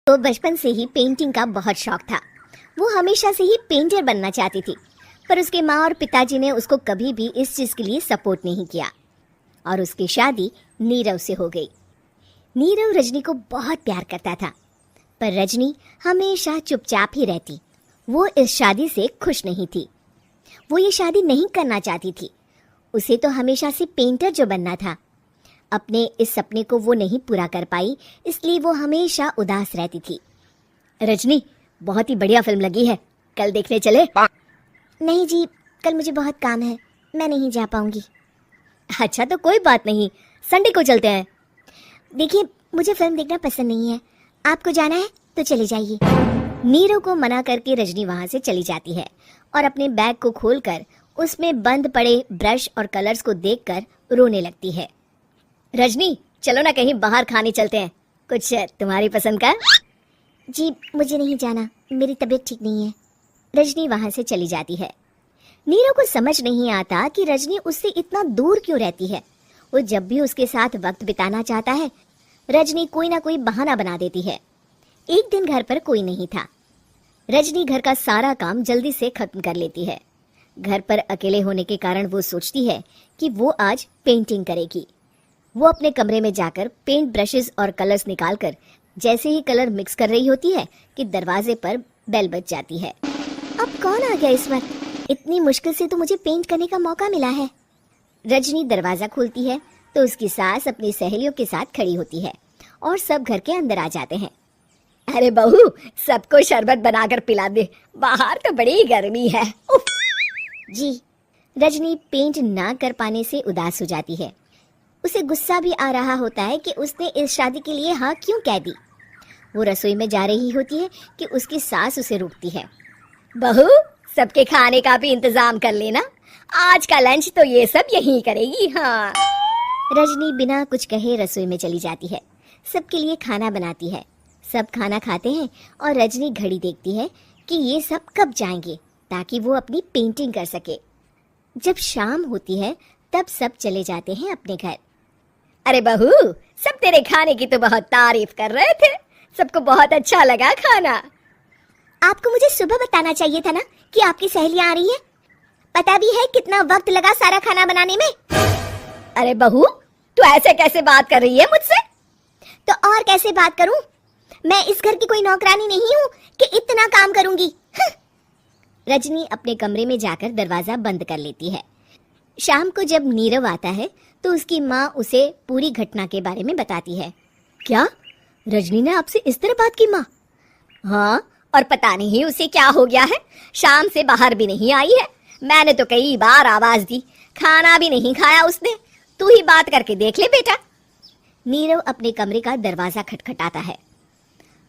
तो बचपन से ही पेंटिंग का बहुत शौक था। वो हमेशा से ही पेंटर बनना चाहती थी, पर उसके माँ और पिताजी ने उसको कभी भी इस चीज़ के लिए सपोर्ट नहीं किया और उसकी शादी नीरव से हो गई। नीरव रजनी को बहुत प्यार करता था, पर रजनी हमेशा चुपचाप ही रहती। वो इस शादी से खुश नहीं थी। वो ये शादी नहीं करना चाहती थी। उसे तो हमेशा से पेंटर जो बनना था। अपने इस सपने को वो नहीं पूरा कर पाई, इसलिए वो हमेशा उदास रहती थी। रजनी, बहुत ही बढ़िया फिल्म लगी है, कल देखने चले? नहीं जी, कल मुझे बहुत काम है, मैं नहीं जा पाऊंगी। अच्छा तो कोई बात नहीं, संडे को चलते हैं। देखिए, मुझे फिल्म देखना पसंद नहीं है, आपको जाना है तो चले जाइए। नीरव को मना करके रजनी वहां से चली जाती है और अपने बैग को खोलकर उसमें बंद पड़े ब्रश और कलर्स को देखकर रोने लगती है। रजनी, चलो ना कहीं बाहर खाने चलते हैं, कुछ तुम्हारी पसंद का। जी मुझे नहीं जाना, मेरी तबीयत ठीक नहीं है। रजनी वहां से चली जाती है। नीरव को समझ नहीं आता कि रजनी उससे इतना दूर क्यों रहती है। वो जब भी उसके साथ वक्त बिताना चाहता है, रजनी कोई ना कोई बहाना बना देती है। एक दिन घर पर कोई नहीं था। रजनी घर का सारा काम जल्दी से खत्म कर लेती है। घर पर अकेले होने के कारण वो सोचती है कि वो आज पेंटिंग करेगी। वो अपने कमरे में जाकर पेंट ब्रशेस और कलर्स निकालकर जैसे ही कलर मिक्स कर रही होती है कि दरवाजे पर बेल बज जाती है। अब कौन आ गया इस वक्त? इतनी मुश्किल से तो मुझे पेंट करने का मौका मिला है। रजनी दरवाजा खोलती है तो उसकी सास अपनी सहेलियों के साथ खड़ी होती है और सब घर के अंदर आ जाते हैं। अरे बहू, सबको शरबत बनाकर पिला दे, बाहर तो बड़ी गर्मी है। उफ। जी। रजनी पेंट ना कर पाने से उदास हो जाती है। उसे गुस्सा भी आ रहा होता है कि उसने इस शादी के लिए हाँ क्यों कह दी। वो रसोई में जा रही होती है कि उसकी सास उसे रोकती है। बहू, सबके खाने का भी इंतजाम कर लेना, आज का लंच तो ये सब यही करेगी। हाँ। रजनी बिना कुछ कहे रसोई में चली जाती है। सबके लिए खाना बनाती है। सब खाना खाते हैं और रजनी घड़ी देखती है कि ये सब कब जाएंगे ताकि वो अपनी पेंटिंग कर सके। जब शाम होती है तब सब चले जाते हैं अपने घर। अरे बहू, सब तेरे खाने की तो बहुत तारीफ कर रहे थे, सबको बहुत अच्छा लगा खाना। आपको मुझे सुबह बताना चाहिए था ना कि आपकी सहेलियां आ रही हैं। पता भी है कितना वक्त लगा सारा खाना बनाने में। अरे बहू, तू ऐसे कैसे बात कर रही है मुझसे? तो और कैसे बात करूं? मैं इस घर की कोई नौकरानी नहीं हूं कि इतना काम करूंगी। रजनी अपने कमरे में जाकर दरवाजा बंद कर लेती है। शाम को जब नीरव आता है तो उसकी माँ उसे पूरी घटना के बारे में बताती है। क्या रजनी ने आपसे इस तरह बात की माँ? हाँ, और पता नहीं उसे क्या हो गया है, शाम से बाहर भी नहीं आई है। मैंने तो कई बार आवाज दी, खाना भी नहीं खाया उसने। तू ही बात करके देख ले बेटा। नीरव अपने कमरे का दरवाजा खटखटाता है।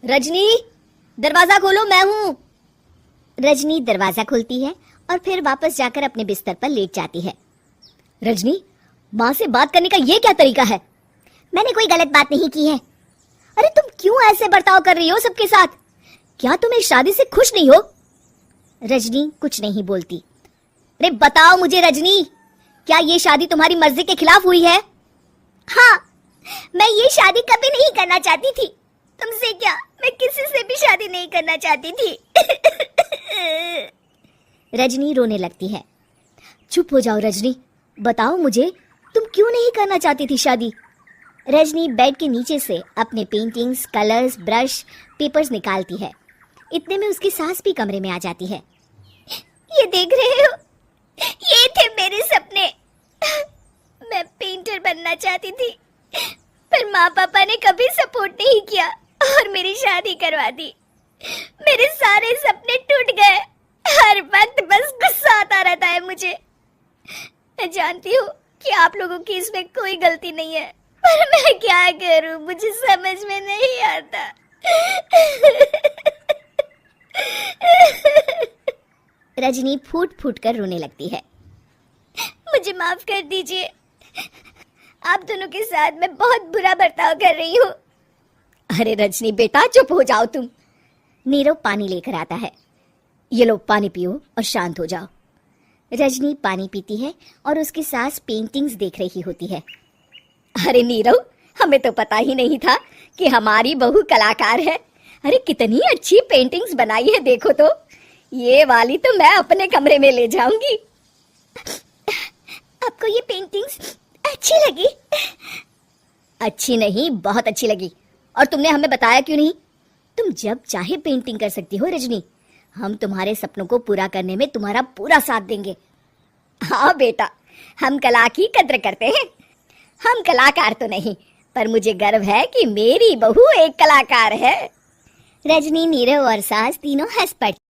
रजनी, दरवाजा खोलो, मैं हूँ। रजनी दरवाजा खोलती है और फिर वापस जाकर अपने बिस्तर पर लेट जाती है। रजनी, माँ से बात करने का ये क्या तरीका है? मैंने कोई गलत बात नहीं की है। अरे तुम क्यों ऐसे बर्ताव कर रही हो सबके साथ? क्या तुम इस शादी से खुश नहीं हो? रजनी कुछ नहीं बोलती। अरे बताओ मुझे रजनी, क्या ये शादी तुम्हारी मर्जी के खिलाफ हुई है? हाँ, मैं ये शादी कभी नहीं करना चाहती थी। तुमसे क्या, मैं किसी से भी शादी नहीं करना चाहती थी। रजनी रोने लगती है। चुप हो जाओ रजनी, बताओ मुझे, तुम क्यों नहीं करना चाहती थी शादी? रजनी बेड के नीचे से अपने पेंटिंग्स, कलर्स, ब्रश, पेपर्स निकालती है। इतने में उसकी सास भी कमरे में आ जाती है। ये देख रहे हो, ये थे मेरे सपने। मैं पेंटर बनना चाहती थी, पर माँ पापा ने कभी सपोर्ट नहीं किया और मेरी शादी करवा दी। मेरे सारे सपने टूट गए। हर वक्त बस गुस्सा आता रहता है मुझे। मैं जानती हूँ कि आप लोगों की इसमें कोई गलती नहीं है, पर मैं क्या करूँ, मुझे समझ में नहीं आता। रजनी फूट फूट कर रोने लगती है। मुझे माफ कर दीजिए, आप दोनों के साथ मैं बहुत बुरा बर्ताव कर रही हूँ। अरे रजनी बेटा, चुप हो जाओ तुम। नीरव पानी लेकर आता है। ये लो पानी पियो और शांत हो जाओ। रजनी पानी पीती है और उसकी सास पेंटिंग्स देख रही होती है। अरे नीरव, हमें तो पता ही नहीं था कि हमारी बहू कलाकार है। अरे कितनी अच्छी पेंटिंग्स बनाई है, देखो तो। ये वाली तो मैं अपने कमरे में ले जाऊंगी। आपको ये पेंटिंग्स अच्छी लगी? अच्छी नहीं, बहुत अच्छी लगी। और तुमने हमें बताया क्यों नहीं? तुम जब चाहे पेंटिंग कर सकती हो रजनी। हम तुम्हारे सपनों को पूरा करने में तुम्हारा पूरा साथ देंगे। हाँ बेटा, हम कला की कद्र करते हैं। हम कलाकार तो नहीं, पर मुझे गर्व है कि मेरी बहू एक कलाकार है। रजनी, नीरव और सास तीनों हंस पड़े।